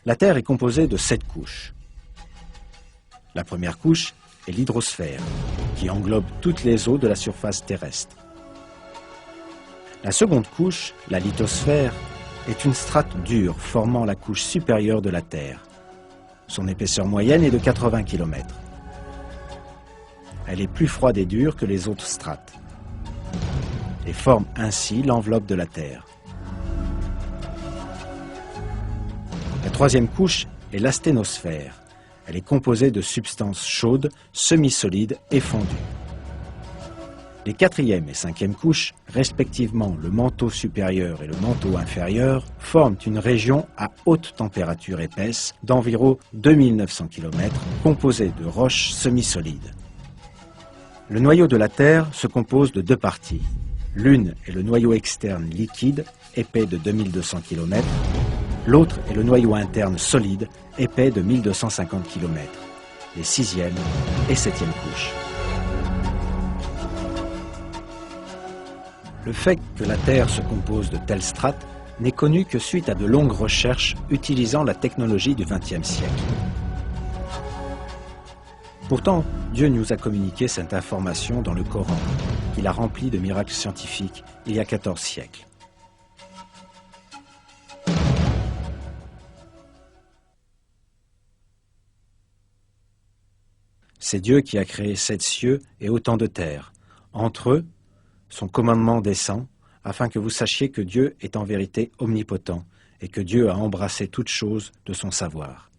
La Terre est composée de 7 couches. La première couche est l'hydrosphère, qui englobe toutes les eaux de la surface terrestre. La seconde couche, la lithosphère, est une strate dure formant la couche supérieure de la Terre. Son épaisseur moyenne est de 80 km. Elle est plus froide et dure que les autres strates et forme ainsi l'enveloppe de la Terre. La troisième couche est l'asténosphère. Elle est composée de substances chaudes, semi-solides et fondues. Les quatrième et cinquième couches, respectivement le manteau supérieur et le manteau inférieur, forment une région à haute température épaisse d'environ 2900 km, composée de roches semi-solides. Le noyau de la Terre se compose de 2 parties. L'une est le noyau externe liquide, épais de 2200 km. L'autre est le noyau interne solide, épais de 1250 km, les 6e et 7e couches. Le fait que la Terre se compose de telles strates n'est connu que suite à de longues recherches utilisant la technologie du XXe siècle. Pourtant, Dieu nous a communiqué cette information dans le Coran, qu'il a rempli de miracles scientifiques il y a 14 siècles. C'est Dieu qui a créé 7 cieux et autant de terres. Entre eux, son commandement descend, afin que vous sachiez que Dieu est en vérité omnipotent et que Dieu a embrassé toutes choses de son savoir.